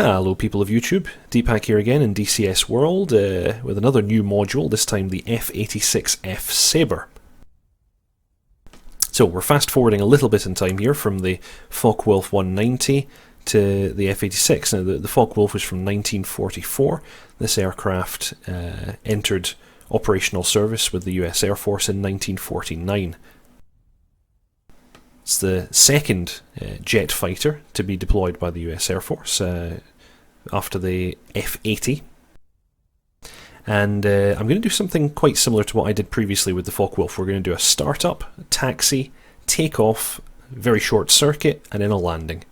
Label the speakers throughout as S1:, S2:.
S1: Hello people of YouTube, Deepak here again in DCS World with another new module, this time the F86F Sabre. So we're fast forwarding a little bit in time here from the Focke-Wulf 190 to the F86. Now the Focke-Wulf was from 1944. This aircraft entered operational service with the US Air Force in 1949. It's the second jet fighter to be deployed by the US Air Force after the F-80. And I'm going to do something quite similar to what I did previously with the Focke-Wulf. We're going to do a startup, a taxi, takeoff, very short circuit, and then a landing.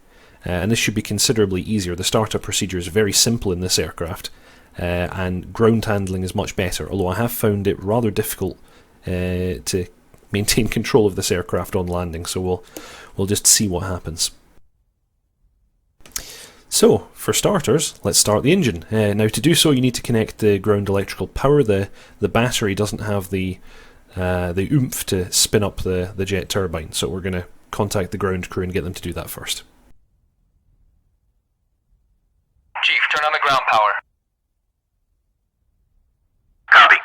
S1: And this should be considerably easier. The startup procedure is very simple in this aircraft, and ground handling is much better, although I have found it rather difficult to maintain control of this aircraft on landing, so we'll just see what happens. So, for starters, let's start the engine. Now to do so you need to connect the ground electrical power. The battery doesn't have the oomph to spin up the jet turbine, so we're going to contact the ground crew and get them to do that first.
S2: Chief, turn on the ground power.
S3: Copy.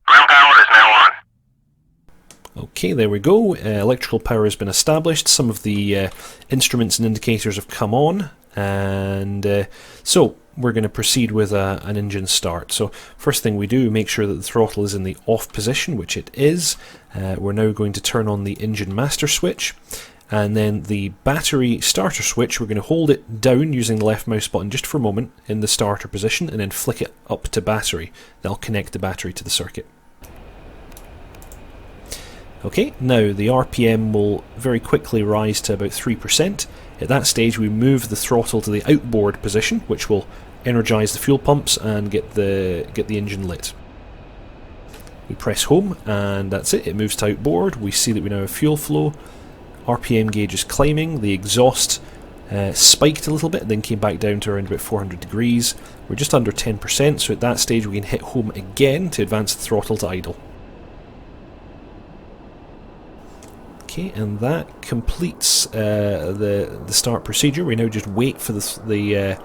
S3: Ground power is now on.
S1: Okay, there we go. Electrical power has been established. Some of the instruments and indicators have come on, and so we're going to proceed with an engine start. So first thing we do, make sure that the throttle is in the off position, which it is. We're now going to turn on the engine master switch, and then the battery starter switch, we're going to hold it down using the left mouse button just for a moment in the starter position, and then flick it up to battery. That'll connect the battery to the circuit. Okay, now the RPM will very quickly rise to about 3%. At that stage we move the throttle to the outboard position, which will energise the fuel pumps and get the engine lit. We press home and that's it, it moves to outboard. We see that we now have fuel flow. RPM gauge is climbing, the exhaust spiked a little bit, then came back down to around about 400 degrees. We're just under 10%, so at that stage we can hit home again to advance the throttle to idle. Okay, and that completes the start procedure. We now just wait for the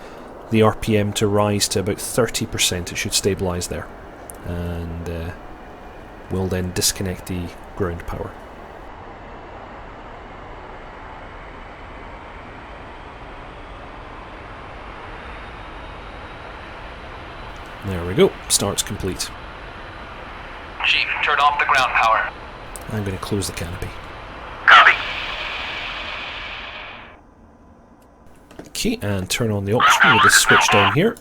S1: RPM to rise to about 30%. It should stabilise there, and we'll then disconnect the ground power. There we go. Start's complete.
S2: Chief, turn off the ground power.
S1: I'm going to close the canopy.
S3: Copy.
S1: Okay, and turn on the option with the switch down here.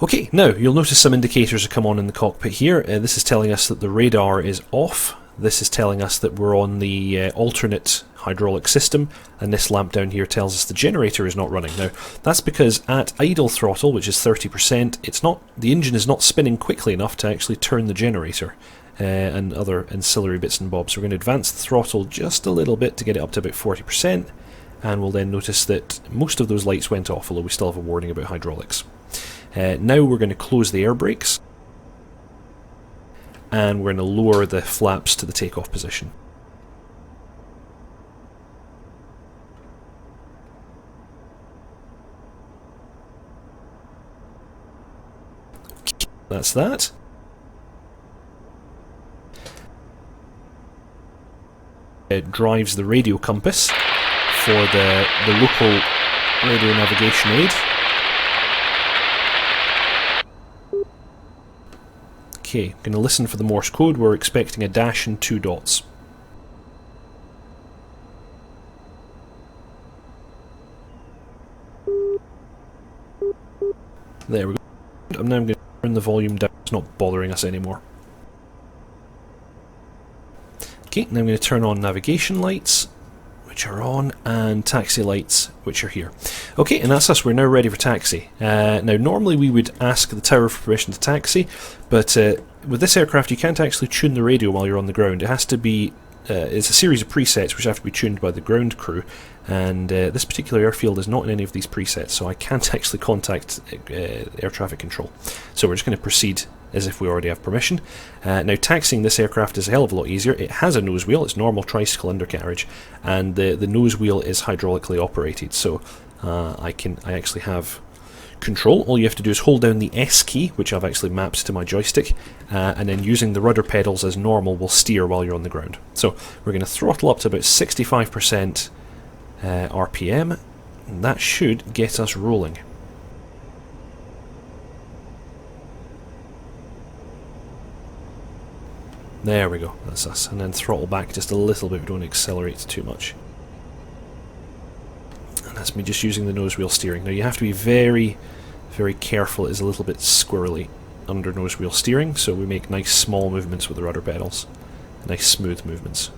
S1: Okay, now you'll notice some indicators have come on in the cockpit here. This is telling us that the radar is off. This is telling us that we're on the alternate hydraulic system, and this lamp down here tells us the generator is not running. Now that's because at idle throttle, which is 30%, the engine is not spinning quickly enough to actually turn the generator and other ancillary bits and bobs. So we're going to advance the throttle just a little bit to get it up to about 40%, and we'll then notice that most of those lights went off, although we still have a warning about hydraulics. Now we're going to close the air brakes, and we're going to lower the flaps to the takeoff position. Okay, that's that. It drives the radio compass for the local radio navigation aid. Okay, going to listen for the Morse code. We're expecting a dash and 2 dots. There we go. I'm now going to turn the volume down. It's not bothering us anymore. Okay, now I'm going to turn on navigation lights, which are on, and taxi lights, which are here. Okay, and that's us. We're now ready for taxi. Now, normally we would ask the tower for permission to taxi, but with this aircraft you can't actually tune the radio while you're on the ground. It has to be, it's a series of presets which have to be tuned by the ground crew, and this particular airfield is not in any of these presets, so I can't actually contact air traffic control. So we're just going to proceed as if we already have permission. Now taxiing this aircraft is a hell of a lot easier. It has a nose wheel, it's normal tricycle undercarriage, and the nose wheel is hydraulically operated, so I actually have control. All you have to do is hold down the S key, which I've actually mapped to my joystick, and then using the rudder pedals as normal will steer while you're on the ground. So we're going to throttle up to about 65% RPM, and that should get us rolling. There we go, that's us. And then throttle back just a little bit, we don't accelerate too much. And that's me just using the nose wheel steering. Now you have to be very, very careful, it is a little bit squirrely under nose wheel steering, so we make nice small movements with the rudder pedals. Nice smooth movements.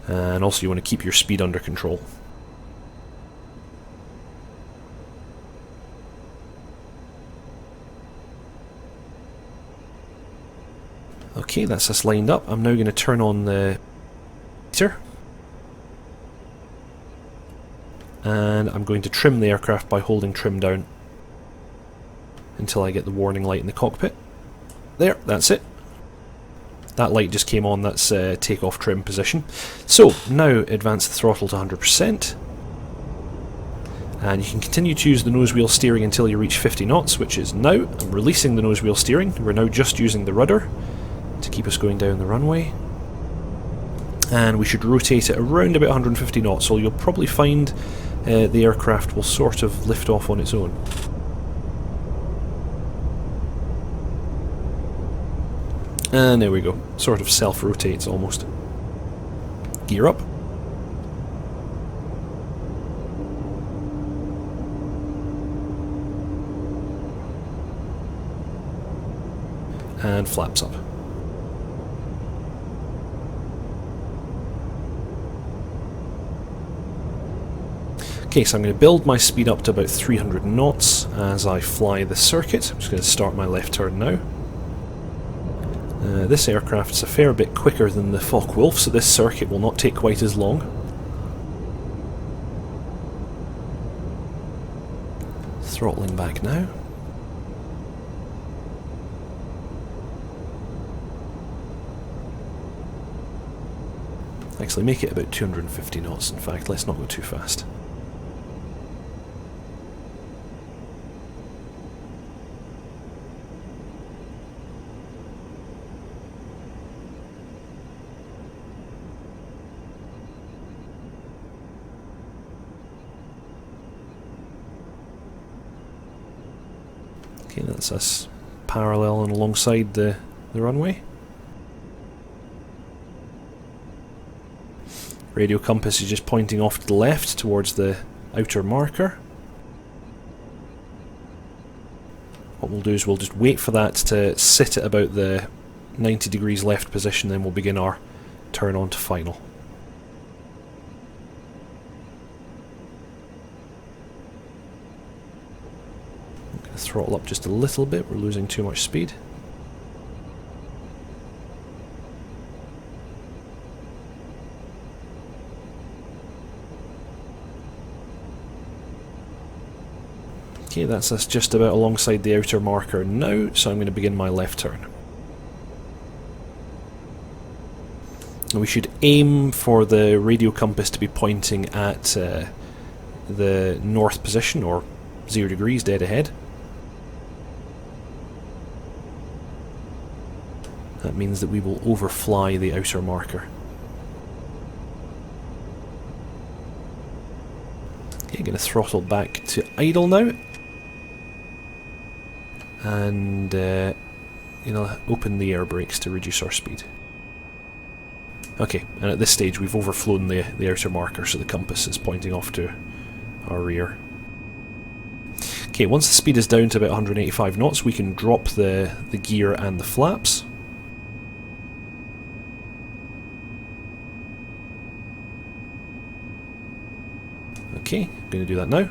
S1: And also you want to keep your speed under control. Okay, that's us lined up. I'm now going to turn on the heater. And I'm going to trim the aircraft by holding trim down until I get the warning light in the cockpit. There, that's it. That light just came on, that's takeoff trim position. So, now advance the throttle to 100%. And you can continue to use the nose wheel steering until you reach 50 knots, which is now. I'm releasing the nose wheel steering. We're now just using the rudder to keep us going down the runway. And we should rotate it around about 150 knots, so you'll probably find the aircraft will sort of lift off on its own. And there we go, sort of self-rotates almost. Gear up. And flaps up. Okay, so I'm going to build my speed up to about 300 knots as I fly the circuit. I'm just going to start my left turn now. This aircraft's a fair bit quicker than the Focke-Wulf, so this circuit will not take quite as long. Throttling back now. Actually, make it about 250 knots, in fact, let's not go too fast. Okay, that's us parallel and alongside the runway. Radio compass is just pointing off to the left towards the outer marker. What we'll do is we'll just wait for that to sit at about the 90 degrees left position, then we'll begin our turn on to final. Throttle up just a little bit, we're losing too much speed. Okay, that's us just about alongside the outer marker now, so I'm going to begin my left turn. And we should aim for the radio compass to be pointing at the north position, or 0 degrees dead ahead. That means that we will overfly the outer marker. Okay, going to throttle back to idle now. And open the air brakes to reduce our speed. Okay, and at this stage we've overflown the outer marker, so the compass is pointing off to our rear. Okay, once the speed is down to about 185 knots, we can drop the gear and the flaps. Okay, I'm going to do that now.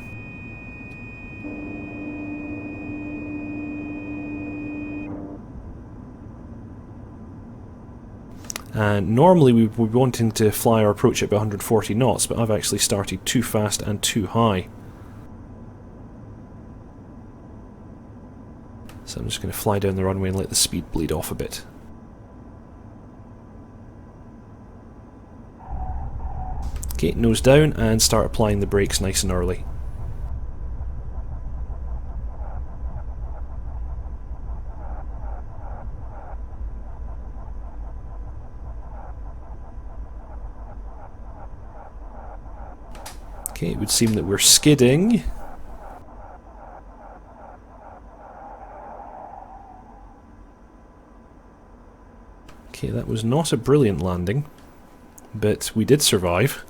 S1: And normally we would be wanting to fly our approach at about 140 knots, but I've actually started too fast and too high. So I'm just going to fly down the runway and let the speed bleed off a bit. Okay, nose down and start applying the brakes nice and early. Okay, it would seem that we're skidding. Okay, that was not a brilliant landing, but we did survive.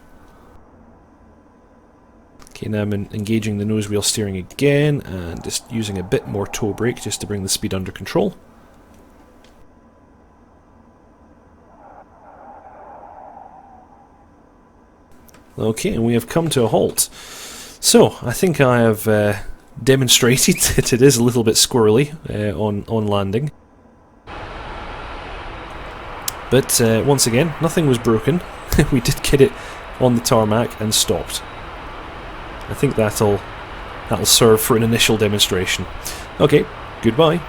S1: Okay, now I'm engaging the nose wheel steering again and just using a bit more toe brake just to bring the speed under control. Okay, and we have come to a halt. So, I think I have demonstrated that it is a little bit squirrely on landing. But once again, nothing was broken. We did get it on the tarmac and stopped. I think that'll serve for an initial demonstration. Okay, goodbye.